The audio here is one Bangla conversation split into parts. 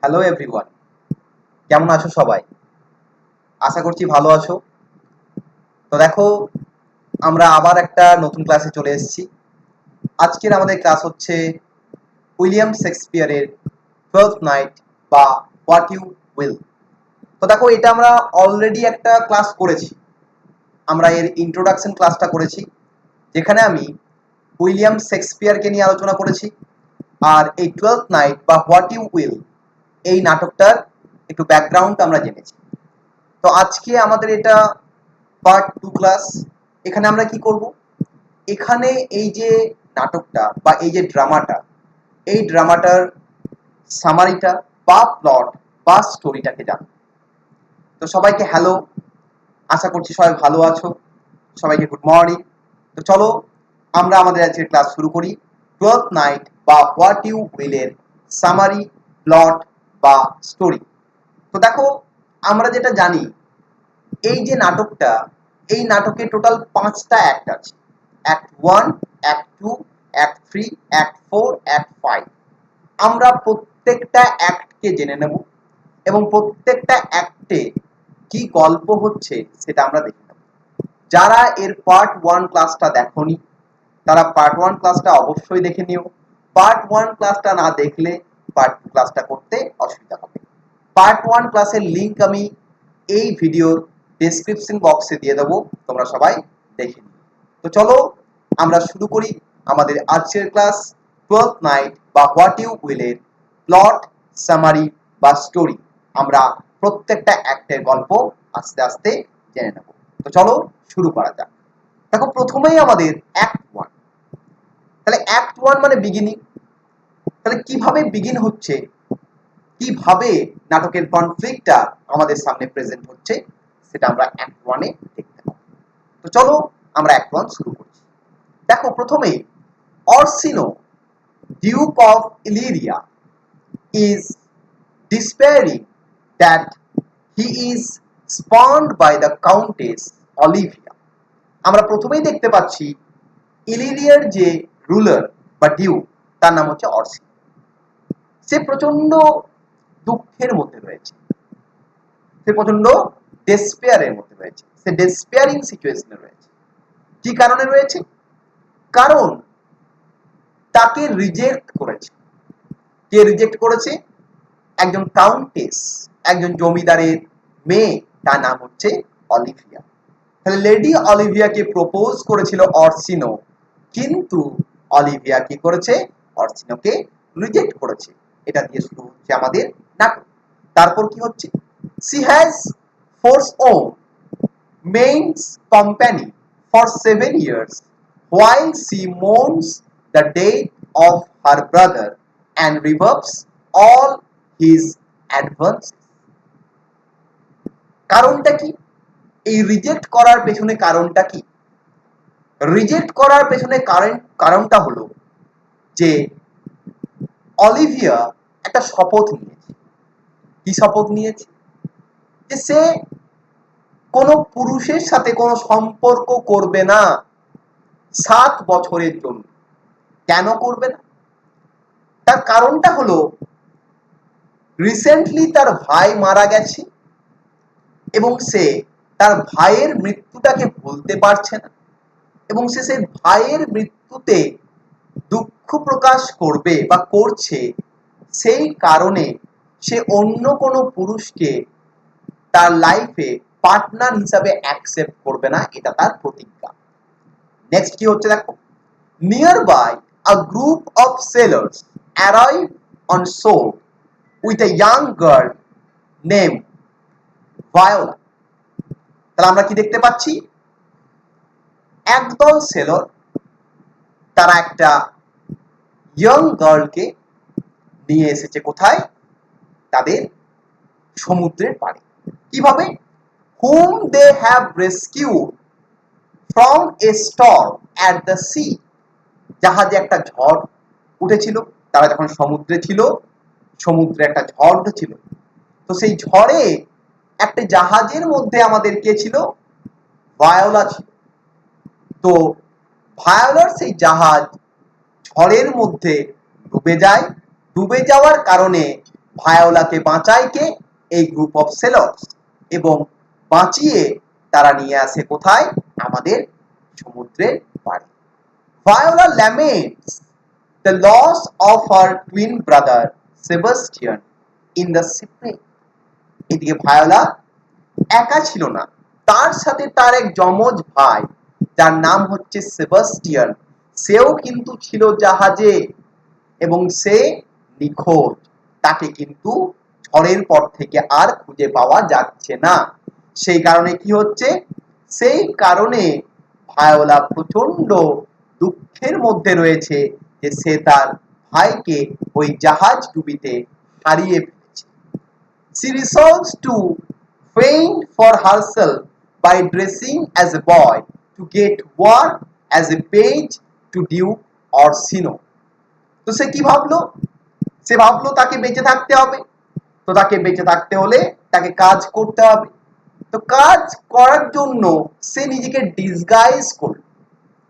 হ্যালো এভরিওয়ান, কেমন আছো সবাই? আশা করছি ভালো আছো। তো দেখো, আমরা আবার একটা নতুন ক্লাসে চলে এসেছি। আজকের আমাদের ক্লাস হচ্ছে উইলিয়াম শেক্সপিয়ারের 12th নাইট বা হোয়াট ইউ উইল। তো দেখো, এটা আমরা অলরেডি একটা ক্লাস করেছি। আমরা এর ইন্ট্রোডাকশন ক্লাসটা করেছি, যেখানে আমি উইলিয়াম শেক্সপিয়ারকে নিয়ে আলোচনা করেছি। আর এই 12th নাইট বা হোয়াট ইউ উইল এই নাটকটার একটু ব্যাকগ্রাউন্ড আমরা জেনেছি। তো আজকে আমাদের এটা পার্ট 2 ক্লাস। এখানে আমরা কি করব? এখানে এই যে নাটকটা বা এই যে ড্রামাটা, এই ড্রামাটার সামারিটা বা প্লট বা স্টোরিটাকে জানবো। তো সবাইকে হ্যালো, আশা করছি সবাই ভালো আছো। সবাইকে গুড মর্নিং। তো চলো আমরা আমাদের আজকের ক্লাস শুরু করি। 12th নাইট বা হোয়াট ইউ উইলের সামারি, প্লট বা স্টোরি। তো দেখো, আমরা যেটা জানি, এই যে নাটকটা, এই নাটকে টোটাল 5টা অ্যাক্ট আছে। Act 1, act 2, act 3, act 4, act 5। আমরা প্রত্যেকটা অ্যাক্টকে জেনে নেব এবং প্রত্যেকটা অ্যাক্টে কি গল্প হচ্ছে সেটা আমরা দেখে নেব। যারা এর পার্ট 1 ক্লাসটা দেখোনি, তারা পার্ট 1 ক্লাসটা অবশ্যই দেখে নিও। পার্ট 1 ক্লাসটা না দেখলে পার্ট 2 ক্লাসটা করতে অসুবিধা হবে। পার্ট 1 ক্লাসের লিংক আমি এই ভিডিওর ডেসক্রিপশন বক্সে দিয়ে দেবো, তোমরা সবাই দেখে নিও। তো চলো আমরা শুরু করি আমাদের আজকের ক্লাস 12th নাইট বা হোয়াট ইউ উইলের প্লট, সামারি বা স্টোরি। আমরা প্রত্যেকটা অ্যাক্টের গল্প আস্তে আস্তে জেনে নেব। তো চলো শুরু করা যাক। দেখো, প্রথমেই আমাদের অ্যাক্ট 1। তাহলে অ্যাক্ট 1 মানে বিগিনিং। তাহলে কিভাবে বিগিন হচ্ছে, কিভাবে নাটকের কনফ্লিক্টটা আমাদের সামনে প্রেজেন্ট হচ্ছে, সেটা আমরা অ্যাক্ট 1 এ দেখতে পাবো। তো চলো আমরা অ্যাক্ট 1 শুরু করছি। দেখো, প্রথমেই Orsino, Duke of Illyria, is despairing that he is spurned by the countess Olivia. আমরা প্রথমেই দেখতে পাচ্ছি ইলিরিয়ার যে রুলার বা ডিউক, তার নাম হচ্ছে অরসিনো। সে প্রচন্ড দুঃখের মধ্যে রয়েছে, সে প্রচন্ড ডেসপেয়ারের মধ্যে রয়েছে, সে ডেসপেয়ারিং সিচুয়েশনে রয়েছে। কি কারণে রয়েছে? কারণ তাকে রিজেক্ট করেছে। কে রিজেক্ট করেছে? একজন কাউন্টেস, একজন জমিদারের মেয়ে, তার নাম হচ্ছে অলিভিয়া। তাহলে লেডি অলিভিয়াকে প্রপোজ করেছিল অরসিনো, কিন্তু অলিভিয়া কি করেছে? অরসিনোকে রিজেক্ট করেছে। এটা দিয়ে শুরু হচ্ছে আমাদের নাটক। তারপর কি হচ্ছে? she has forsworn maid's company for 7 years while she mourns the death of her brother and revives all his advances. কারণটা কি? এই রিজেক্ট করার পেছনে কারণটা কি? রিজেক্ট করার পেছনে কারণটা হলো যে অলিভিয়া একটা শপথ নিয়েছে। কি শপথ নিয়েছে? যে সে কোনো পুরুষের সাথে কোনো সম্পর্ক করবে না 7 বছরের জন্য। কেন করবে না? তার কারণটা হলো রিসেন্টলি তার ভাই মারা গেছে এবং সে তার ভাইয়ের মৃত্যুটাকে ভুলতে পারছে না, এবং সে সেই ভাইয়ের মৃত্যুতে দুঃখ প্রকাশ করবে বা করছে। সেই কারণে সে অন্য কোনো পুরুষকে তার লাইফে পার্টনার হিসাবে অ্যাকসেপ্ট করবে না, এটা তার প্রতিজ্ঞা। নেক্সট কি হচ্ছে দেখো, nearby a group of sailors arrive on shore with a young girl name Viola. তাহলে আমরা কি দেখতে পাচ্ছি? একদল সেলর, তারা একটা ইয়ং গার্লকে নিয়ে এসেছে কোথায়? তাদের সমুদ্রের পাড়ে। কিভাবে? whom they have rescued from a storm at the sea. জাহাজে একটা ঝড় উঠেছিল, তারা যখন সমুদ্রে ছিল, সমুদ্রে একটা ঝড় উঠেছিল। তো সেই ঝড়ে একটা জাহাজের মধ্যে আমাদের কে ছিল? ভায়োলা ছিল। তো ভায়োলার সেই জাহাজ ঝড়ের মধ্যে ডুবে যায়। ডুবে যাওয়ার কারণে ভায়োলাকে বাঁচায় কে? এই গ্রুপ অফ সেলর্স, এবং বাঁচিয়ে তারা নিয়ে আসে কোথায়? আমাদের সমুদ্রের পাড়ে। Viola laments the loss of her twin brother Sebastian in the shipwreck. এদিকে ভায়োলা একা ছিল না, তার সাথে তার এক যমজ ভাই যার নাম হচ্ছে সেবাস্টিয়ান, সেও কিন্তু ছিল জাহাজে এবং সে নিখোঁজ। তাকে কিন্তু ঝড়ের পর থেকে আর খুঁজে পাওয়া যাচ্ছে না। সেই কারণে কি হচ্ছে? সেই কারণে ভায়োলা প্রচন্ড দুঃখের মধ্যে রয়েছে যে সে তার ভাইকে ওই জাহাজ ডুবিতে হারিয়ে ফেলেছে। She resolves to feign for herself by dressing as a boy to get work as a page to Duke Orsino. তো সে কি ভাবলো? সে ভাবলো তাকে বেঁচে থাকতে হবে, তো তাকে বেঁচে থাকতে হলে তাকে কাজ করতে হবে। তো কাজ করার জন্য সে নিজেকে ডিসগাইজ করলো।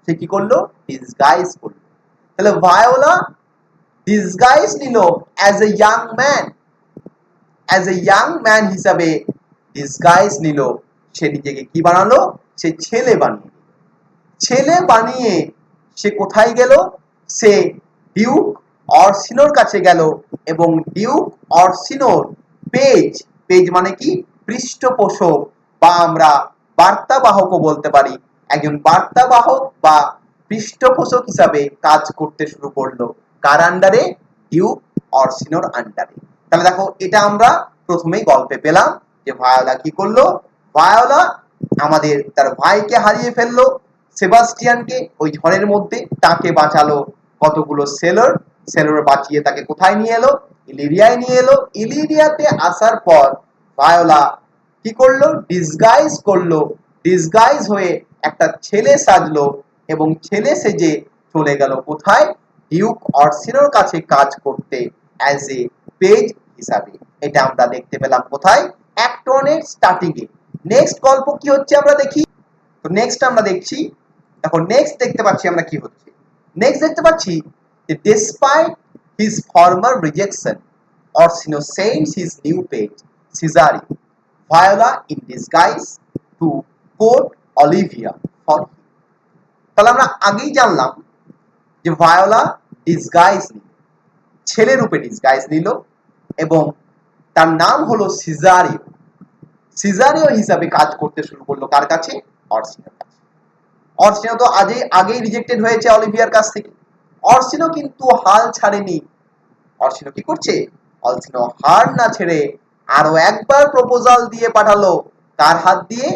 সে কি করলো? ডিসগাইজ করলো। তাহলে ভায়োলা ডিসগাইজ নিল as a young man, as a young man হিসাবে ডিসগাইজ নিল। সে নিজেকে কি বানালো? সে ছেলে বানিয়ে। ছেলে বানিয়ে সে কোথায় গেল? সে ডিউক অরসিনোর কাছে গেল এবং ডিউক অরসিনোর পেজ, পেজ মানে কি? পৃষ্ঠপোষক, বা আমরা বার্তাবাহকও বলতে পারি। একজন বার্তাবাহক বা পৃষ্ঠপোষক হিসাবে কাজ করতে শুরু করলো। কার আন্ডারে? ডিউক অরসিনোর আন্ডারে। তাহলে দেখো, এটা আমরা প্রথমেই গল্পে পেলাম যে ভায়োলা কি করলো? ভায়োলা আমাদের তার ভাইকে হারিয়ে ফেললো, সেবাস্টিয়ানকে, ওই ঝড়ের মধ্যে। তাকে বাঁচালো কতগুলো সেলর, সেলর বাঁচিয়ে তাকে কোথায় নিয়ে এলো? ইলিরিয়ায় নিয়ে এলো। ইলিরিয়াতে আসার পর ভায়োলা কি করলো? ডিসগাইজ করলো। ডিসগাইজ হয়ে একটা ছেলে সাজলো এবং ছেলে সেজে চলে গেল কোথায়? ডিউক অরসিনোর কাছে কাজ করতে অ্যাজ এ পেজ হিসাবে। এটা আমরা দেখতে পেলাম কোথায়? অ্যাক্ট 1 এর স্টার্টিং এ। নেক্সট গল্প কি হচ্ছে আমরা দেখি। তো নেক্সট আমরা দেখছি, এখন নেক্সট দেখতে পাচ্ছি আমরা কি হচ্ছে। নেক্সট দেখতে পাচ্ছি যে despite his former rejection, Orsino sends his new page, Cesario, Viola in disguise to court Olivia for him. তাহলে আমরা আগেই জানলাম যে ভায়োলা ডিসগাইজ নিল, ছেলে রূপে ডিসগাইজ নিল, এবং তার নাম হলো সিজারিও। সিজারিও হিসাবে কাজ করতে শুরু করলো কার কাছে? অরসিনোর কাছে। অরসিনো তো আগেই রিজেক্টেড হয়েছে অলিভিয়ার কাছ থেকে। অরসিনো কিন্তু হাল ছাড়েনি। অরসিনো কি করছে? অরসিনো হার না ছেড়ে আরো একবার প্রপোজাল দিয়ে পাঠালো। কার হাত দিয়ে?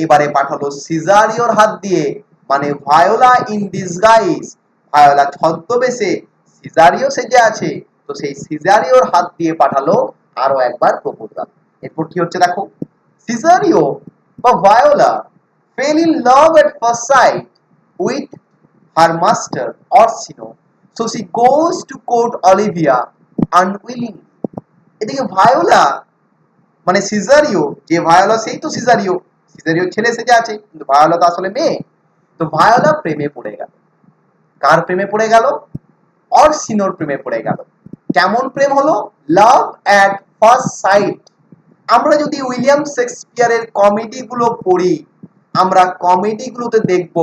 এবারে পাঠালো সিজারিওর হাত দিয়ে, মানে ভায়োলা ইন ডিসগাইজ, ভায়োলা ছদ্মবেশে সিজারিও সেজে আছে, তো সেই সিজারিওর হাত দিয়ে পাঠালো আরো একবার প্রপোজাল। এরপর কি হচ্ছে দেখো। সিজারিও বা Viola fell in love at first sight with her master Orsino, so she goes to court Olivia unwillingly. এদিকে ভায়োলা মানে সিজারিও, যে ভায়োলা সেই তো সিজারিও, সিজারিও ছেলে সেজে আছে, কিন্তু ভায়োলা তো আসলে মেয়ে। তো ভায়োলা প্রেমে পড়ে গেল। কার প্রেমে পড়ে গেল? অরসিনোর প্রেমে পড়ে গেল। কেমন প্রেম হলো? লাভ অ্যাট ফার্স্ট সাইট। আমরা যদি উইলিয়াম শেক্সপিয়ারের কমেডিগুলো পড়ি, আমরা কমেডিগুলোতে দেখব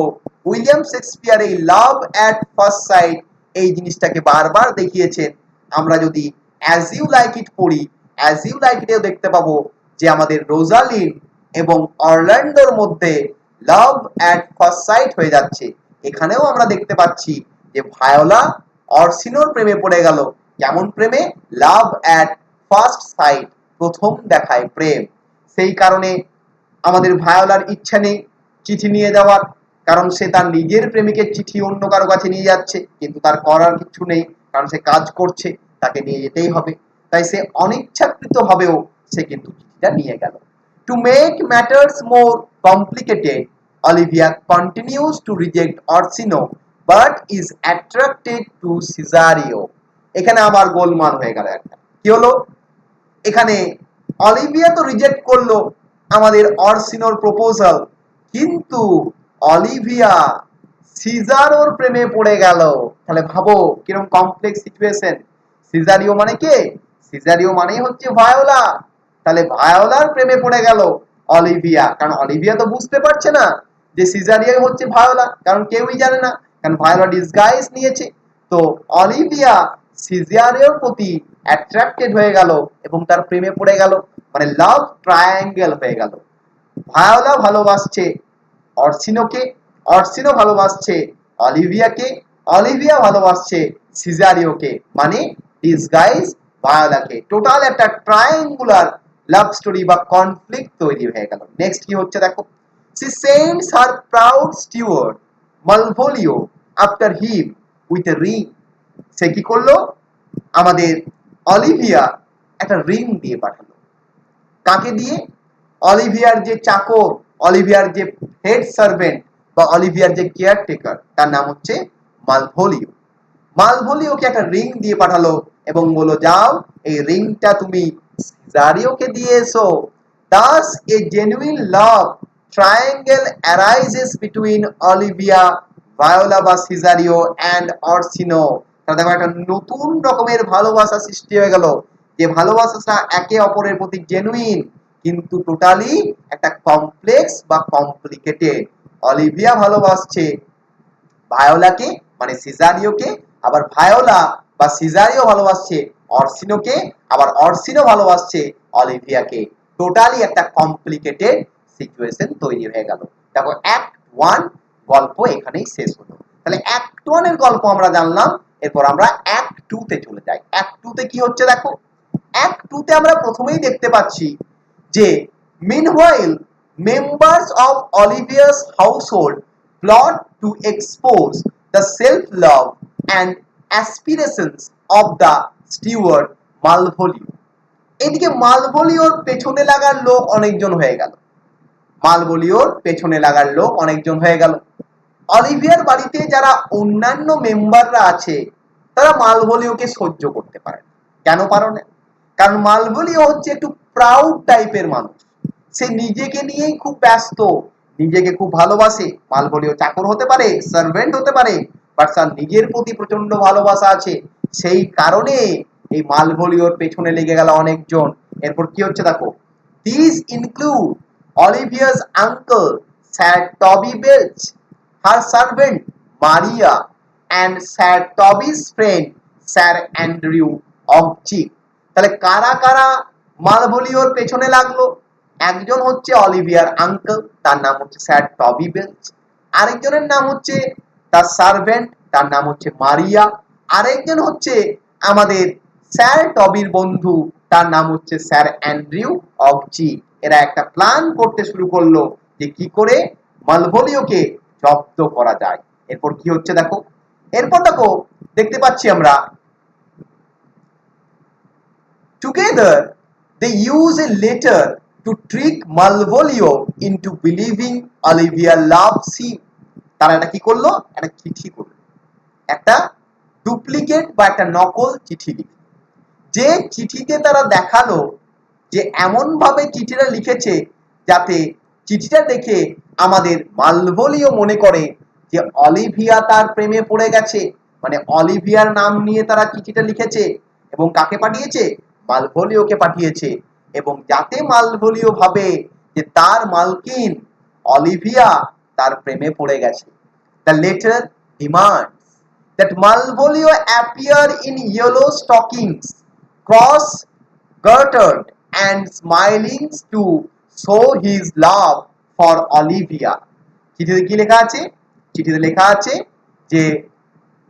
উইলিয়াম শেক্সপিয়ার এই লাভ অ্যাট ফার্স্ট সাইট এই জিনিসটাকে বারবার দেখিয়েছেন। আমরা যদি অ্যাজ ইউ লাইক ইট পড়ি, অ্যাজ ইউ লাইক ইটেও দেখতে পাবো যে আমাদের রোজালিন এবং অরল্যান্ডোর মধ্যে লাভ অ্যাট ফার্স্ট সাইট হয়ে যাচ্ছে। এখানেও আমরা দেখতে পাচ্ছি যে ভায়োলা অরসিনোর প্রেমে পড়ে গেল। কেমন প্রেমে? লাভ অ্যাট ফার্স্ট সাইট, প্রথম দেখায় প্রেম। সেই কারণে আমাদের ভায়োলার ইচ্ছা নেই চিঠি নিয়ে যাওয়ার, কারণ সে তার নিজের প্রেমিকের চিঠি অন্য কারো কাছে নিয়ে যাচ্ছে, কিন্তু তার করার কিছু নেই, কারণ সে কাজ করছে, তাকে নিয়ে যেতেই হবে। তাই সে অনিচ্ছাকৃত ভাবেও সে কিন্তু চিঠিটা নিয়ে গেল। To make matters more complicated, Olivia continues to reject Orsino but is attracted to Cesario. এখানে আবার গোলমাল হয়ে গেল একটা। কি হলো? এখানে অলিভিয়া তো রিজেক্ট করলো আমাদের অরসিনোর প্রপোজাল, কিন্তু অলিভিয়া সিজারোর প্রেমে পড়ে গেল। তাহলে ভাবো কিরকম কমপ্লেক্স সিচুয়েশন। সিজারিও মানে কে? সিজারিও মানেই হচ্ছে ভায়োলা, তাহলে ভায়োলার প্রেমে পড়ে গেল অলিভিয়া, কারণ অলিভিয়া তো বুঝতে পারছে না যে সিজারিও হচ্ছে ভায়োলা, কারণ কেউই জানে না, কারণ ভায়োলা ডিসগাইজ নিয়েছে। তো অলিভিয়া সিজারিওর প্রতি অ্যাট্রাক্টেড হয়ে গেল এবং তার প্রেমে পড়ে গেল, মানে লাভ ট্রায়াঙ্গেল হয়ে গেল। ভায়োলা ভালোবাসছে অর্সিনোকে, অর্সিনো ভালোবাসছে অলিভিয়াকে, অলিভিয়া ভালোবাসছে সিজারিওকে, মানে ডিসগাইজ ভায়োলাকে। টোটাল একটা ট্রায়াঙ্গুলার লাভ স্টোরি বা কনফ্লিক্ট তৈরি হয়ে গেল। নেক্সট কি হচ্ছে দেখো, she sends her proud steward Malvolio after him with a ring. সে কি করলো, আমাদের অলিভিয়া একটা রিং দিয়ে পাঠালো। কাকে দিয়ে? অলিভিয়ার যে চাকর, অলিভিয়ার যে হেড সার্ভেন্ট বা অলিভিয়ার যে কেয়ারটেকার, তার নাম হচ্ছে মালভোলিও। মালভোলিওকে একটা রিং দিয়ে পাঠালো এবং বললো, যাও এই রিংটা তুমি সিজারিওকে দিয়ে এসো। Thus a genuine love triangle arises between Olivia, Viola বা সিজারিও and Orsino। তাহলে দেখো একটা নতুন রকমের ভালোবাসা সৃষ্টি হয়ে গেল, যে ভালোবাসাটা একে অপরের প্রতি জেনুইন কিন্তু টোটালি একটা কমপ্লেক্স বা কমপ্লিকেটেড। অলিভিয়া ভালোবাসছে ভায়োলাকে মানে সিজারিওকে, আবার ভায়োলা বা সিজারিও ভালোবাসছে অর্সিনোকে, আবার অর্সিনো ভালোবাসছে অলিভিয়াকে। টোটালি একটা কমপ্লিকেটেড সিচুয়েশন তৈরি হয়ে গেল। দেখো অ্যাক্ট 1 গল্প এখানেই শেষ হলো। তাহলে অ্যাক্ট 1 এর গল্প আমরা জানলাম, এরপর আমরা অ্যাক্ট 2 তে চলে যাই। অ্যাক্ট 2 তে কি হচ্ছে দেখো, অ্যাক্ট 2 তে আমরা প্রথমেই দেখতে পাচ্ছি যে meanwhile members of Olivia's household plot to expose the self-love and aspirations of the steward Malvolio। এদিকে মালভোলিওর পেছনে লাগার লোক অনেকজন হয়ে গেল, মালভোলিওর পেছনে লাগার লোক অনেকজন হয়ে গেল। অলিভিয়ার বাড়িতে যারা অন্যান্য মেম্বাররা আছে তারা মালভোলিওকে সহ্য করতে পারে না। কেন পারে না? কারণ মালভোলিও হচ্ছে একটু প্রাউড টাইপের মানুষ, সে নিজেকে নিয়েই খুব ব্যস্ত, নিজেকে খুব ভালোবাসে। মালভোলিও চাকর হতে পারে, সার্ভেন্ট হতে পারে, বাট তার নিজের প্রতি প্রচন্ড ভালোবাসা আছে, সেই কারণে এই মালভোলিওর পেছনে লেগে গেল অনেকজন। এরপর কি হচ্ছে দেখো, this include Olivia's uncle sir টবি বেলচ, her servant Maria, and Sir Toby's friend Sir Andrew Ogchick। তাহলে কারা কারা মালভোলিওর পেছনে লাগলো? একজন হচ্ছে অলিভিয়ার আঙ্কেল, তার নাম হচ্ছে স্যার টবি বেলচ। আরেকজনের নাম হচ্ছে তার সার্ভেন্ট, তার নাম হচ্ছে মারিয়া। আরেকজন হচ্ছে আমাদের স্যার টবির বন্ধু, তার নাম হচ্ছে স্যার অ্যান্ড্রিউ অগচি। এরা একটা প্ল্যান করতে শুরু করলো যে কি করে মালভোলিওকে জব্দ করা যায়। এরপর কি হচ্ছে দেখো, এরপর দেখো দেখতে পাচ্ছি আমরা together they use a letter to trick Malvolio into believing Olivia loves him। তারা এটা কি করলো, একটা চিঠি করলো, একটা ডুপ্লিকেট বা একটা নকল চিঠি লিখলো। যে চিঠিতে তারা দেখালো যে এমন ভাবে চিঠিটা লিখেছে যাতে চিঠিটা দেখে আমাদের মালভোলিও মনে করে যে অলিভিয়া তার প্রেমে পড়ে গেছে, মানে অলিভিয়ার নাম নিয়ে তারা চিঠিটা লিখেছে এবং কাকে পাঠিয়েছে, মালভোলিওকে পাঠিয়েছে, এবং যাতে মালভোলিও ভাবে যে তার মালকিন অলিভিয়া তার প্রেমে পড়ে গেছে। The letter demands that Malvolio appear in yellow stockings, cross-gartered and smiling to show his love for Olivia। চিঠিতে কি লেখা আছে? চিঠিতে লেখা আছে যে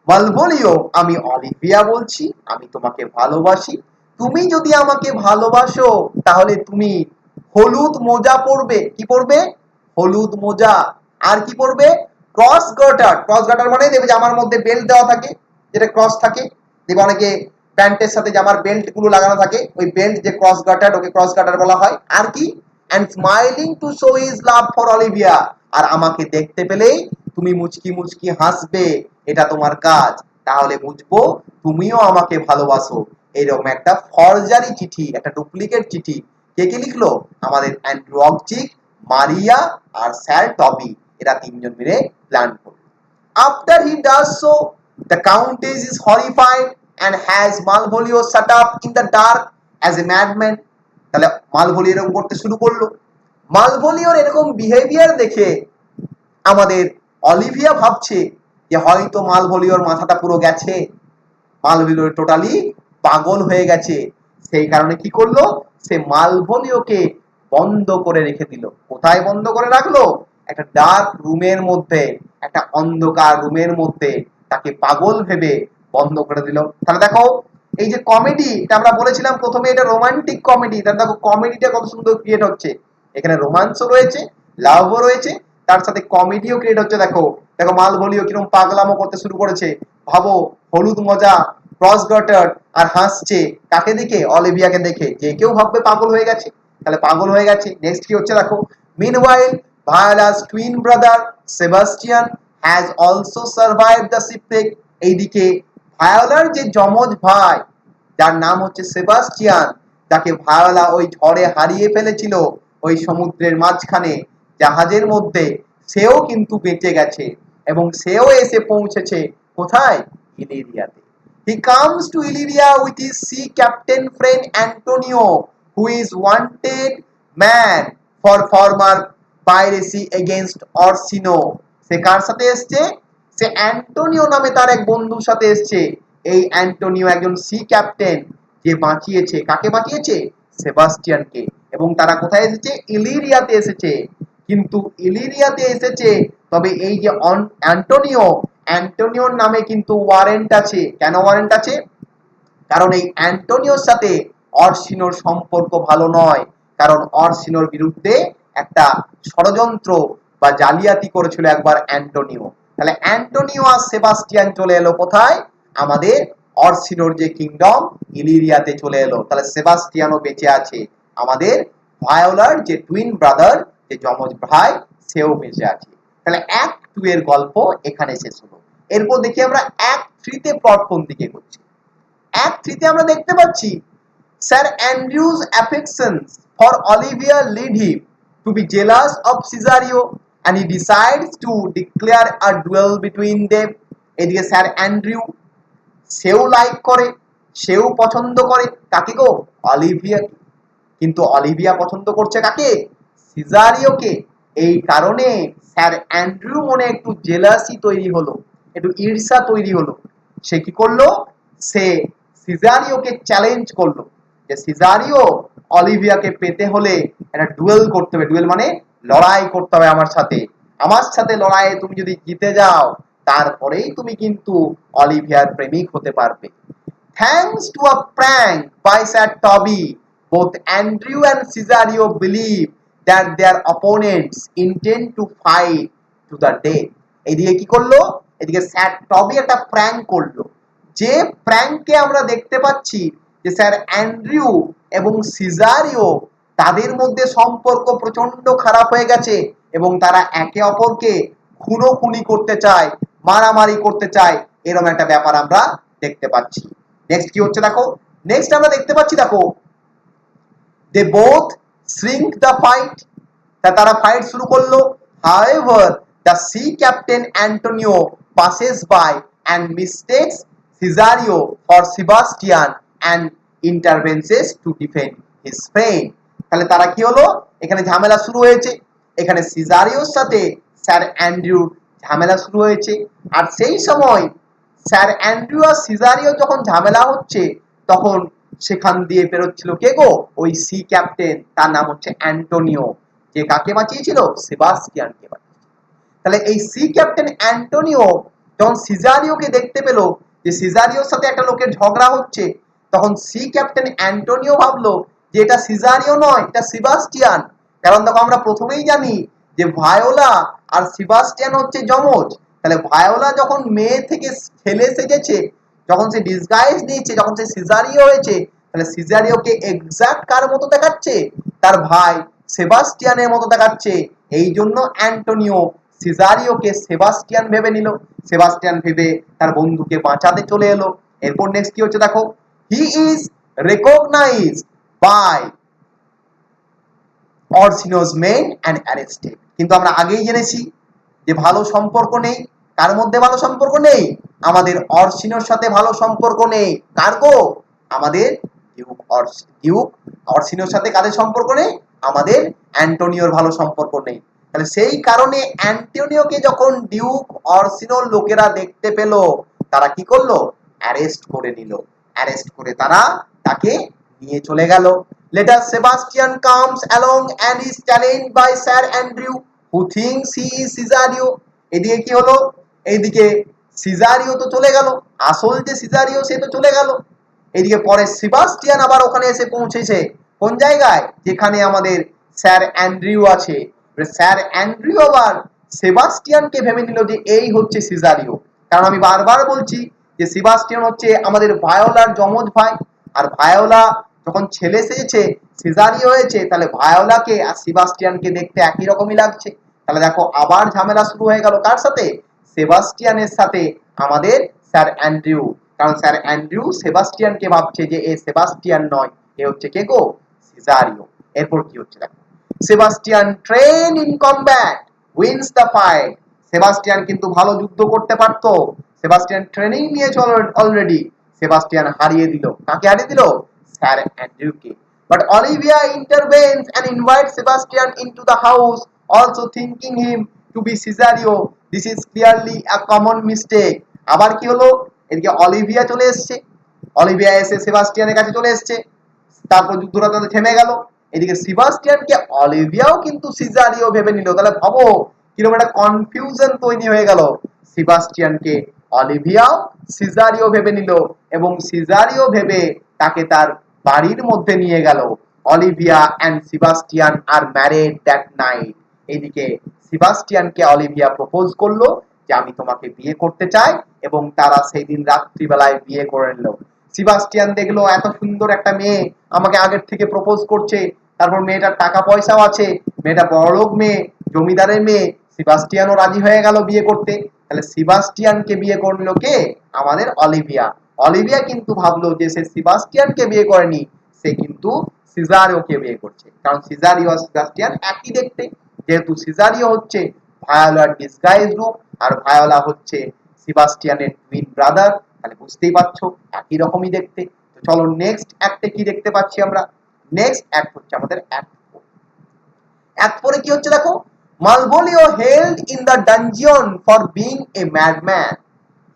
মালভোলিও, আমি অলিভিয়া বলছি, আমি তোমাকে ভালোবাসি, তুমি যদি আমাকে ভালোবাসো তাহলে তুমি হলুদ মোজা পরবে। কি পরবে? হলুদ মোজা। আর কি পরবে? Cross garter. ক্রস গার্টার মানে দেখবে জামার মধ্যে বেল্ট দেওয়া থাকে, যেটা ক্রস থাকে, দেখবে অনেকে প্যান্টের সাথে জামার বেল্ট গুলো লাগানো থাকে, ওই বেল্ট যে ক্রস গার্টার, ওকে ক্রস গার্টার বলা হয়। আর কি? and smiling to show his love for Olivia। আর আমাকে দেখতে পেলেই তুমি মুচকি মুচকি হাসবে, এটা তোমার কাজ, তাহলে বুঝবো তুমিও আমাকে ভালোবাসো। এইরকম একটা ফরজারি চিঠি, একটা ডুপ্লিকেট চিঠি কে কে লিখলো? আমাদের অ্যান্ড্রু অগচিক, মারিয়া আর স্যার টবি, এরা তিনজন মিলে প্ল্যান করলো। After he does so, the countess is horrified and has Malvolio shut up in the dark as a madman. তাহলে মালভোলিও এরকম করতে শুরু করলো। মালভোলিওর এরকম বিহেভিয়ার দেখে আমাদের অলিভিয়া ভাবছে যে হয়তো মালভোলিওর মাথাটা পুরো গেছে, মালভোলিও টোটালি পাগল হয়ে গেছে। সেই কারণে কি করলো, সে মালভোলিওকে বন্ধ করে রেখে দিল। কোথায় বন্ধ করে রাখলো? একটা ডার্ক রুমের মধ্যে, একটা অন্ধকার রুমের মধ্যে তাকে পাগল ভেবে বন্ধ করে দিল। তাহলে দেখো এই যে কমেডি, এটা আমরা বলেছিলাম প্রথমে এটা রোমান্টিক কমেডি, তাহলে দেখো কমেডিটা কত সুন্দর ক্রিয়েট হচ্ছে। এখানে রোমান্সও রয়েছে, লাভও রয়েছে, তার সাথে কমেডিও ক্রিয়েট হচ্ছে। দেখো দেখো মালভোলিও কিরকম পাগলামো করতে শুরু করেছে। ভাবো, হলুদ মজা, ক্রস গটার আর হাসছে কাকে দেখে? অলিভিয়াকে দেখে। যে কেউ ভাববে পাগল হয়ে গেছে, তাহলে পাগল হয়ে গেছে। নেক্সট কি হচ্ছে দেখো, meanwhile Viola's twin brother Sebastian has also survived the shipwreck. এইদিকে ভায়োলার যে যমজ ভাই, যার নাম হচ্ছে সেবাস্টিয়ান, যাকে ভায়োলা ওই ঝড়ে হারিয়ে ফেলেছিল ওই সমুদ্রের মাঝখানে জাহাজের মধ্যে, সেও কিন্তু বেঁচে গেছে এবং সেও এসে পৌঁছেছে কোথায়? ইলিরিয়াতে। He comes to Illyria with his sea captain friend Antonio, who is wanted man for former piracy against Orsino. সে কার সাথে এসছে? সে অ্যান্টোনিও নামে তার এক বন্ধুর সাথে এসছে। এই অ্যান্টোনিও একজন সি ক্যাপ্টেন, যে বাঁচিয়েছে, কাকে বাঁচিয়েছে? সেবাস্টিয়ানকে। এবং তারা কোথায় এসেছে? ইলিরিয়াতে এসেছে। কিন্তু ইলিরিয়াতে এসেছে, তবে এই যে অ্যান্টোনিও, অ্যান্টোনিওর নামে কিন্তু ওয়ারেন্ট আছে। কেন ওয়ারেন্ট আছে? কারণ এই অ্যান্টোনিওর সাথে অরসিনোর সম্পর্ক ভালো নয়, কারণ অরসিনোর বিরুদ্ধে একটা ষড়যন্ত্র বা জালিয়াতি করেছিল একবার অ্যান্টোনিও। তাহলে অ্যান্টোনিও আর সেবাস্টিয়ান চলে এলো কোথায়? আমাদের অরসিনোর যে কিংডম ইলিরিয়াতে চলে এলো। তাহলে সেবাস্টিয়ানও বেঁচে আছে, আমাদের ভায়োলার যে টুইন ব্রাদার, যে যমজ ভাই, সেও বেঁচে আছে। তাহলে অ্যাক্ট 2 এর গল্প এখানে শেষ হলো। এরপর দেখি আমরা অ্যাক্ট 3 তে প্লট কোন দিকে এগোচ্ছে। অ্যাক্ট 3 তে আমরা দেখতে পাচ্ছি Sir Andrew's affections for Olivia lead him to be jealous of Cesario and he decides to declare a duel between them. এদিকে স্যার অ্যান্ড্রিউ, সেও লাইক করে, সেও পছন্দ করে কাকে গো? অলিভিয়াকে। কিন্তু অলিভিয়া পছন্দ করছে কাকে? সিজারিওকে। এই কারণে স্যার অ্যান্ড্রিউ মনে একটু জেলাসি তৈরি হলো, একটু ঈর্ষা তৈরি হলো। সে কি করলো? সে সিজারিওকে চ্যালেঞ্জ করলো যে সিজারিও, অলিভিয়াকে পেতে হলে একটা ডুয়েল করতে হবে। ডুয়েল মানে লড়াই করতে হবে আমার সাথে। আমার সাথে লড়াইয়ে তুমি যদি জিতে যাও, তারপরেই তুমি কিন্তু অলিভিয়ার প্রেমিক হতে পারবে। Thanks to a prank by Sir Toby, both Andrew and Cesario believe that their opponents intend to fight to the death. এদিকে কি করলো? এদিকে স্যার টবি একটা প্র্যাঙ্ক করলো। যে প্র্যাঙ্কে আমরা দেখতে পাচ্ছি যে স্যার অ্যান্ড্রিউ এবং সিজারিও, তাদের মধ্যে সম্পর্ক প্রচন্ড খারাপ হয়ে গেছে এবং তারা একে অপরকে খুনোখুনি করতে চায়, মারামারি করতে চায়, এরকম একটা ব্যাপার আমরা দেখতে পাচ্ছি। নেক্সট কি হচ্ছে দেখো, নেক্সট আমরা দেখতে পাচ্ছি দেখো, they both shrink the fight, তারা ফাইট শুরু করলো। However the sea captain Antonio passes by and mistakes Cesario for Sebastian and intervenes to defend his friend. তাহলে তারা কি হলো? এখানে ঝামেলা শুরু হয়েছে, এখানে সিজারিওর সাথে স্যার অ্যান্ড্রিউ ঝামেলা শুরু হয়েছে। আর সেই সময় স্যার অ্যান্ড্রিউ আর সিজারিও যখন ঝামেলা হচ্ছে, তখন সেখান দিয়ে বেরোচ্ছিল কে গো? ওই সি ক্যাপ্টেন, তার নাম হচ্ছে অ্যান্টোনিও, যে কাকে বাঁচিয়েছিল? সেবাস্টিয়ানকে বাঁচিয়েছিল। তাহলে এই সি ক্যাপ্টেন অ্যান্টোনিও যখন সিজারিওকে দেখতে পেল যে সিজারিওর সাথে একটা লোকের ঝগড়া হচ্ছে, তখন সি ক্যাপ্টেন অ্যান্টোনিও ভাবলো যে এটা সিজারিও নয়, এটা সেবাস্টিয়ান। কারণ দেখো আমরা প্রথমেই জানি যে ভায়োলা আর সেবাস্টিয়ান হচ্ছে যমজ। তাহলে ভায়োলা যখন মেয়ে থেকে ছেলে সেজেছে, যখন সে ডিসগাইজ নিয়েছে, যখন সে সিজারিও হয়েছে, তাহলে সিজারিওকে এক্সাক্ট কার মতো দেখাচ্ছে? তার ভাই সেবাস্টিয়ানের মতো দেখাচ্ছে। এই জন্য অ্যান্টোনিও সিজারিওকে সেবাস্টিয়ান ভেবে নিল। সেবাস্টিয়ান ভেবে তার বন্ধুকে বাঁচাতে চলে এলো। এরপর নেক্সট কি হচ্ছে দেখো, he is recognised by Orsino's men and arrested. কিন্তু আমরা আগেই জেনেছি যে ভালো সম্পর্ক নেই। কার মধ্যে ভালো সম্পর্ক নেই? আমাদের অর্সিনোর সাথে ভালো সম্পর্ক নেই। কার গো? আমাদের ডিউক অর্সিনোর সাথে কাদের সম্পর্ক নেই? আমাদের অ্যান্টোনিওর ভালো সম্পর্ক নেই। তাহলে সেই কারণে অ্যান্টোনিওকে যখন ডিউক অর্সিনোর লোকেরা দেখতে পেল, তারা কি করলো? অ্যারেস্ট করে নিল। অ্যারেস্ট করে তারা তাকে নিয়ে চলে গেল। Later Sebastian comes along and is challenged by Sir Andrew who thinks he is Cesario. এদিকে কি হলো? এইদিকে সিজারিও তো চলে গেল, আসল যে সিজারিও সে তো চলে গেল। এদিকে পরে সেবাস্টিয়ান আবার ওখানে এসে পৌঁছেছে কোন জায়গায়? যেখানে আমাদের স্যার অ্যান্ড্রিউ আছে। স্যার অ্যান্ড্রিউ আবার সেবাস্টিয়ানকে ভেবে নিল যে এই হচ্ছে সিজারিও। কারণ আমি বারবার বলছি যে সেবাস্টিয়ান হচ্ছে আমাদের ভায়োলার যমজ ভাই, আর ভায়োলা যখন ছেলে সেজেছে সিজারিও হয়েছে, তাহলে ভায়োলাকে আর সেবাস্টিয়ানকে দেখতে একই রকমই লাগছে। তাহলে দেখো আবার ঝামেলা শুরু হয়ে গেল কার সাথে? সেবাস্টিয়ানের সাথে আমাদের স্যার অ্যান্ড্রিউ। কারণ স্যার অ্যান্ড্রিউ সেবাস্টিয়ানকে ভাবছে যে এ সেবাস্টিয়ান নয়, এ হচ্ছে কে গো? সিজারিও। এরপর কি হচ্ছে দেখো, Sebastian train in combat wins the fight. Sebastian কিন্তু ভালো যুদ্ধ করতে পারত, সেবাস্টিয়ান ট্রেনিং নিয়েছে অলরেডি। সেবাস্টিয়ান হারিয়ে দিল, কাকে হারিয়ে দিল? স্যার অ্যান্ড্রিউকে। But Olivia intervenes and invites Sebastian into the house, also thinking him to be Cesario. This is clearly a common mistake. আবার কি হলো? এদিকে অলিভিয়া চলে এসছে, অলিভিয়া এসে সেবাস্টিয়ানের কাছে চলে এসছে, তারপর যুদ্ধটা তাদের থেমে গেল। এদিকে সেবাস্টিয়ানকে অলিভিয়াও কিন্তু সিজারিও ভেবে নিল। তাহলে ভাবো কিরকম একটা কনফিউশন তৈরি হয়ে গেল। সেবাস্টিয়ানকে অলিভিয়াও সিজারিও ভেবে নিল এবং সিজারিও ভেবে তাকে তার বাড়ির মধ্যে নিয়ে গেল। Olivia and Sebastian are married that night. এদিকে সেবাস্টিয়ানকে অলিভিয়া প্রপোজ করলো যে আমি তোমাকে বিয়ে করতে চাই, এবং তারা সেই দিন রাত্রিবেলায় বিয়ে করে নিল। সেবাস্টিয়ান দেখলো এত সুন্দর একটা মেয়ে আমাকে আগের থেকে প্রপোজ করছে, তারপর মেয়েটার টাকা পয়সাও আছে, মেয়েটা বড়লোক মেয়ে, জমিদারের মেয়ে। সেবাস্টিয়ানও রাজি হয়ে গেল বিয়ে করতে। তাহলে সেবাস্টিয়ানকে বিয়ে করলো কে? আমাদের অলিভিয়া। অলিভিয়া কিন্তু ভাবলো যে সে সেবাস্টিয়ানকে বিয়ে করেনি, সে কিন্তু সিজারিওকে বিয়ে করছে। কারণ সিজারিও আর সেবাস্টিয়ান একই দেখতে, যেহেতু সিজারিও হচ্ছে ভায়োলার ডিসগাইজ রূপ আর ভায়োলা হচ্ছে সেবাস্টিয়ানের টুইন ব্রাদার। তাহলে বুঝতেই পারছো একই রকমই দেখতে। তো চলো নেক্সট অ্যাক্টে কি দেখতে পাচ্ছি আমরা। নেক্সট অ্যাক্ট হচ্ছে আমাদের অ্যাক্ট 4। অ্যাক্ট 4 এ কি হচ্ছে দেখো, মালভোলিও held in the dungeon for being a madman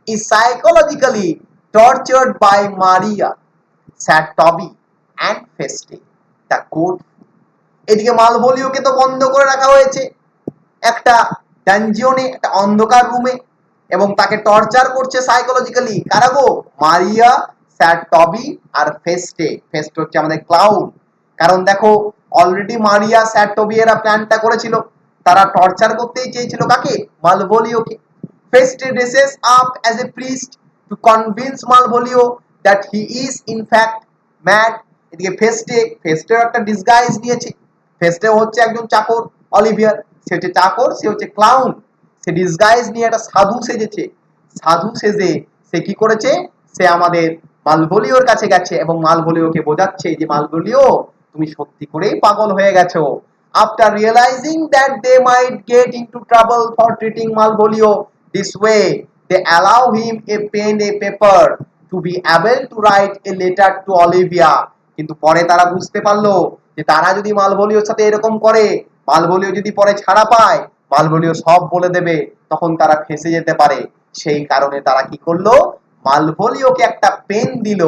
is psychologically tortured by Maria, Sir Toby and Feste, the court. এদিকে মালভোলিওকে তো বন্ধ করে রাখা হয়েছে একটা ডানজিয়নে, একটা অন্ধকার রুমে, এবং তাকে টর্চার করছে সাইকোলজিক্যালি। কারা গো? মারিয়া, স্যার টবি আর ফেস্টে। ফেস্টে হচ্ছে আমাদের ক্লাউন। কারণ দেখো অলরেডি মারিয়া, স্যার টবি এরা প্ল্যানটা করেছিল, তারা টর্চার করতেই চেয়েছিল কাকে? মালভোলিওকে। ফেস্টে dresses up as a priest to convince Malvolio that he is in fact mad. এদিকে ফেস্টের একটা ডিসগাইজ নিয়েছে। ফেস্টে হচ্ছে একজন চাকর অলিভিয়ার, সে হচ্ছে চাকর, সে হচ্ছে ক্লাউন। সে ডিসগাইজ নিয়ে একটা সাধু সেজেছে। সাধু সেজে সে কি করেছে? সে আমাদের মালভোলিওর কাছে গেছে এবং মালভোলিওকে বোঝাচ্ছে যে মালভোলিও তুমি সত্যি করেই পাগল হয়ে গেছো। After realizing that they might get into trouble for treating Malvolio this way, they allow him a pen a paper to be able to write a letter to Olivia. কিন্তু পরে তারা বুঝতে পারলো যে তারা যদি মালভোলিওর সাথে এরকম করে, মালভোলিও যদি পরে ছাড়া পায়, মালভোলিও সব বলে দেবে, তখন তারা ফেঁসে যেতে পারে। সেই কারণে তারা কি করলো? মালভোলিওকে একটা পেন দিল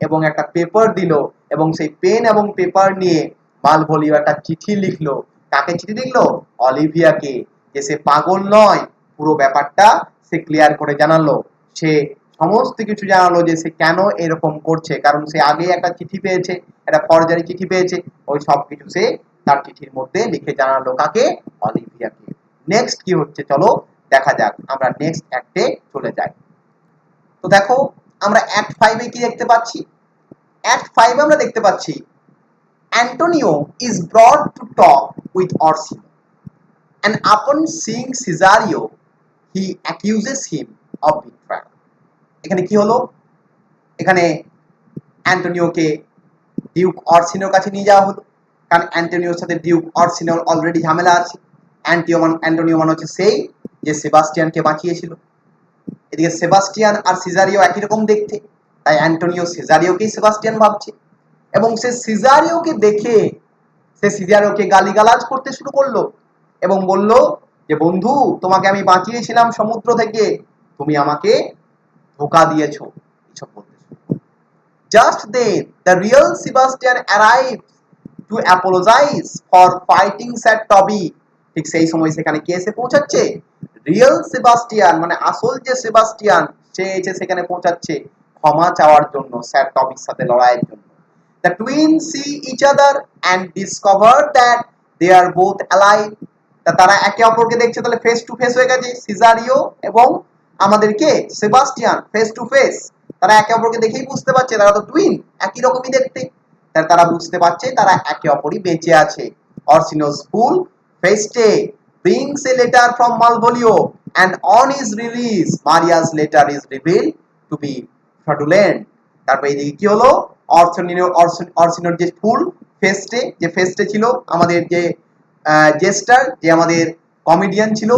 এবং একটা পেপার দিল, এবং সেই পেন এবং পেপার নিয়ে মালভোলিও একটা চিঠি লিখলো। কাকে চিঠি লিখলো? অলিভিয়াকে, যে সে পাগল নয়, পুরো ব্যাপারটা সে ক্লিয়ার করে জানালো। সে সমস্ত কিছু জানালো যে সে কেন এরকম করছে, কারণ সে আগে একটা চিঠি পেয়েছে, একটা ফরজারি চিঠি পেয়েছে, ওই সব কিছু সে তার চিঠির মধ্যে লিখে জানালো কাকে? অলিভিয়াকে। নেক্সট কি হচ্ছে চলো দেখা যাক, আমরা নেক্সট অ্যাক্টে চলে যাই। তো দেখো আমরা অ্যাক্ট 5 এ কি দেখতে পাচ্ছি। অ্যাক্ট 5 এ আমরা দেখতে পাচ্ছি Antonio is brought to talk with Orsino, and upon seeing Cesario, he accuses him of betrayal. এখানে কি হলো? এখানে অ্যান্টোনিওকে ডিউক অরসিনোর কাছে নিয়ে যাওয়া হলো, কারণ অ্যান্টোনিওর সাথে ডিউক অরসিনোর অলরেডি ঝামেলা আছে। অ্যান্টোনিও মানে হচ্ছে সেই যে সেবাস্টিয়ানকে বাঁচিয়েছিল। এদিকে সেবাস্টিয়ান আর সিজারিও একই রকম দেখতে, তাই অ্যান্টোনিও সিজারিওকেই সেবাস্টিয়ান ভাবছে এবং সে সিজারিওকে দেখে সে সিজারিওকে গালিগালাজ করতে শুরু করলো এবং বলল যে বন্ধু, তোমাকে আমি বাঁচিয়েছিলাম সমুদ্র থেকে, তুমি আমাকে ধোকা দিয়েছো, এসব বলতে শুরু করলো। Just then, the real Sebastian arrives to apologize for fighting Sir Toby. ঠিক সেই সময় সেখানে কে এসে পৌঁছাচ্ছে? রিয়েল সেবাস্টিয়ান, মানে আসল যে সেবাস্টিয়ান, সে এসে সেখানে পৌঁছাচ্ছে ক্ষমা চাওয়ার জন্য, স্যার টবির সাথে লড়াইয়ের জন্য। The twins see each other and discover that they are both alive. তারা একে অপরকে দেখছে, তাহলে ফেস টু ফেস হয়ে গেছে সিজারিও এবং আমাদের কে সেবাস্টিয়ান, ফেস টু ফেস। তারা একে অপরকে দেখেই বুঝতে পারছে তারা তো টুইন, একই রকমই দেখতে। তারা বুঝতে পারছে তারা একে অপরই বেঁচে আছে। Orsino's fool Feste brings a letter from Malvolio and on his release Maria's letter is revealed to be fraudulent. তারপর এইদিকে কি হলো, অর্সিনোর যে ফুল ফেস্টে, যে ফেস্টে ছিল আমাদের যে জেস্টার, যে আমাদের কমেডিয়ান ছিল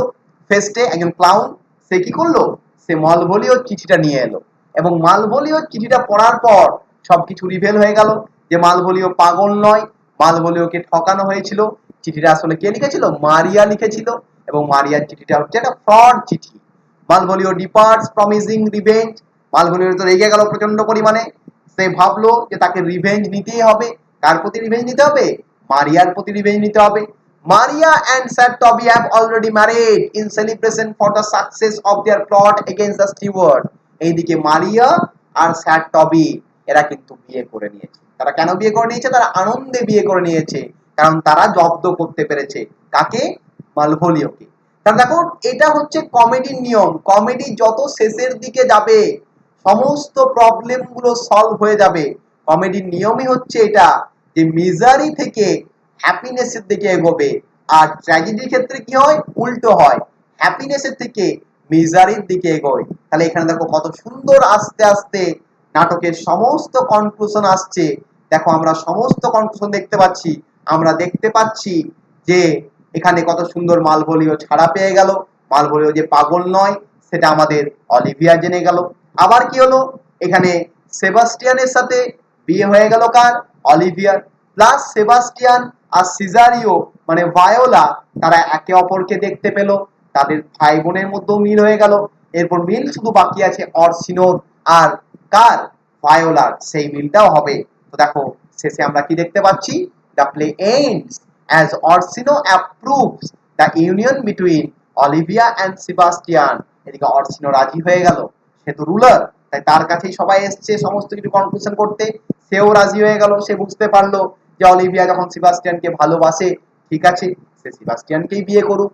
ফেস্টে, একজন ক্লাউন, সে কি করলো, সে মালভোলিওর চিঠিটা নিয়ে এলো এবং মালভোলিওর চিঠিটা পড়ার পর সবকিছু রিভেল হয়ে গেল যে মালভোলিও পাগল নয়, মালভোলিওকে ঠকানো হয়েছিল। চিঠিটা আসলে কে লিখেছিল? মারিয়া লিখেছিল এবং মারিয়ার চিঠিটা হচ্ছে একটা ফ্রড চিঠি। মালভোলিও ডিপার্টস প্রমিজিং রিভেঞ্জ। মালভোলিও তো রেগে গেল প্রচন্ড পরিমাণে, সে ভাবলো যে তাকে রিভেঞ্জ নিতেই হবে। কার প্রতি রিভেঞ্জ নিতে হবে? মারিয়ার প্রতি রিভেঞ্জ নিতে হবে। Maria and Sir Toby have already married in celebration for the success of their plot against the steward. এইদিকে মারিয়া আর স্যার টবি এরা কিন্তু বিয়ে করে নিয়েছে। তারা কেন বিয়ে করে নিয়েছে? তারা আনন্দে বিয়ে করে নিয়েছে, কারণ তারা জব্দ করতে পেরেছে কাকে? মালভোলিওকে। কারণ দেখো, এটা হচ্ছে কমেডির নিয়ম। কমেডি যত শেষের দিকে যাবে সমস্ত প্রবলেম গুলো সলভ হয়ে যাবে। কমেডির নিয়মই হচ্ছে এটা, যে মিজারি থেকে হ্যাপিনেসের দিকে এগোবে। আর ট্র্যাজেডির ক্ষেত্রে কি হয়? উল্টো হয়, হ্যাপিনেসের থেকে মিজারির দিকে এগোয়। তাহলে এখানে দেখো কত সুন্দর আস্তে আস্তে নাটকের সমস্ত কনক্লুশন আসছে। দেখো আমরা সমস্ত কনক্লুশন দেখতে পাচ্ছি। আমরা দেখতে পাচ্ছি যে এখানে কত সুন্দর মালভোলিও ছাড়া পেয়ে গেল, মালভোলিও যে পাগল নয় সেটা আমাদের অলিভিয়া জেনে গেল। আবার কি হলো, এখানে সেবাস্টিয়ানের সাথে বিয়ে হয়ে গেল কার? অলিভিয়ার। প্লাস সেবাস্টিয়ান আর সিজারিও মানে ভায়োলা, তারা একে অপরকে দেখতে পেল, তাদের ভাই বোনের মধ্যেও মিল হয়ে গেল। এরপর মিল শুধু বাকি আছে অরসিনোর আর কার? ভায়োলার, সেই মিলটাও হবে। তো দেখো শেষে আমরা কি দেখতে পাচ্ছি? The play ends as Orsino approves the union between Olivia and Sebastian. এদিকে অরসিনো রাজি হয়ে গেল, সে তো রুলার, তাই তার কাছেই সবাই এসছে সমস্ত কিছু কনক্লুশন করতে। সেও রাজি হয়ে গেল, সে বুঝতে পারলো যে অলিভিয়া যখন সেবাস্টিয়ানকে ভালোবাসে, ঠিক আছে সে সেবাস্টিয়ানকেই বিয়ে করুক।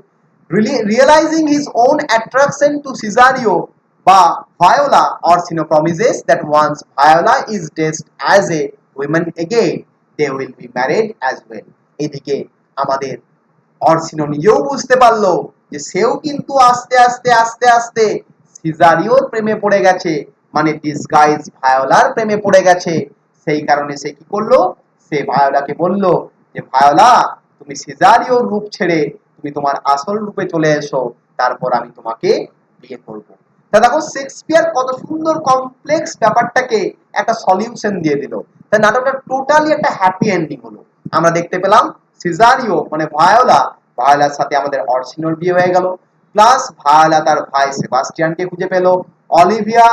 Realizing his own attraction to Cesario বা Viola, Orsino promises that once Viola is dressed as a woman again, they will be married as well. এদিকে আমাদের অরসিনো নিজেও বুঝতে পারলো যে সেও কিন্তু আস্তে আস্তে আস্তে আস্তে সিজারিওর প্রেমে পড়ে গেছে, মানে ডিসগাইজ ভায়োলার প্রেমে পড়ে গেছে। সেই কারণে সে কি করলো, সে ভায়োলাকে বলল যে ভায়োলা, তুমি সিজারিওর রূপ ছেড়ে তুমি তোমার আসল রূপে চলে এসো, তারপর আমি তোমাকে বিয়ে করব। তা দেখো শেক্সপিয়ার কত সুন্দর কমপ্লেক্স ব্যাপারটাকে একটা সলিউশন দিয়ে দিল। তাই নাটকটা টোটালি একটা হ্যাপি এন্ডিং হলো। আমরা দেখতে পেলাম সিজারিও মানে ভায়োলার সাথে আমাদের অরসিনোর বিয়ে হয়ে গেল। প্লাস ভায়োলা তার ভাই সেবাস্টিয়ানকে খুঁজে পেল। অলিভিয়া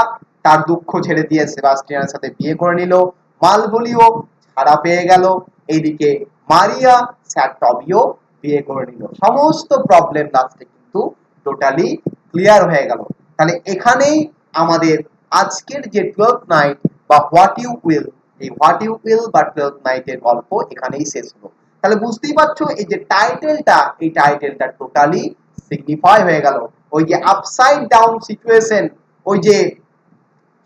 তার দুঃখ ছেড়ে দিয়ে সেবাস্টিয়ানের সাথে বিয়ে করে নিল। মালভোলিও ছাড়া পেয়ে গেল। এইদিকে মারিয়া স্যার টবিও বিয়ে করে নিল। সমস্ত প্রবলেম লাস্টে কিন্তু টোটালি ক্লিয়ার হয়ে গেল। তাহলে এখানেই আমাদের আজকের যে 12th নাইট বা হোয়াট ইউ উইল, এই হোয়াট ইউ উইল বা 12th নাইটের গল্প এখানেই শেষ হলো। তাহলে বুঝতেই পারছো এই যে টাইটেলটা, এই টাইটেলটা টোটালি সিগনিফাই হয়ে গেল। ওই যে আপসাইড ডাউন সিচুয়েশন, ওই যে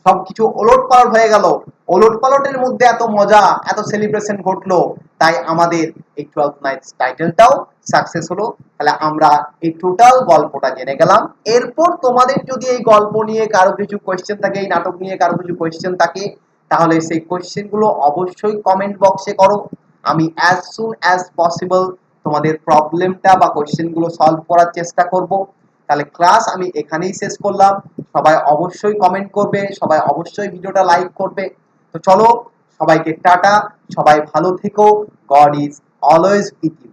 সবকিছু ওলটপালট হয়ে গেল, ওলটপালটের মধ্যে এত মজা, এত সেলিব্রেশন ঘটলো, তাই আমাদের এই 12th নাইটস টাইটেলটাও সাকসেস হলো। তাহলে আমরা এই টোটাল গল্পটা জেনে গেলাম। এরপর তোমাদের যদি এই গল্প নিয়ে কারো কিছু কোয়েশ্চেন থাকে, এই নাটক নিয়ে কারো কিছু কোয়েশ্চেন থাকে, তাহলে সেই কোয়েশ্চেনগুলো অবশ্যই কমেন্ট বক্সে করো। আমি অ্যাজ সুন অ্যাজ পসিবল তোমাদের প্রবলেমটা বা কোয়েশ্চেনগুলো সলভ করার চেষ্টা করব। তাহলে ক্লাস আমি এখানেই শেষ করলাম। সবাই অবশ্যই কমেন্ট করবে, সবাই অবশ্যই ভিডিওটা লাইক করবে। তো চলো, সবাইকে টাটা, সবাই ভালো থেকো। God is always with you.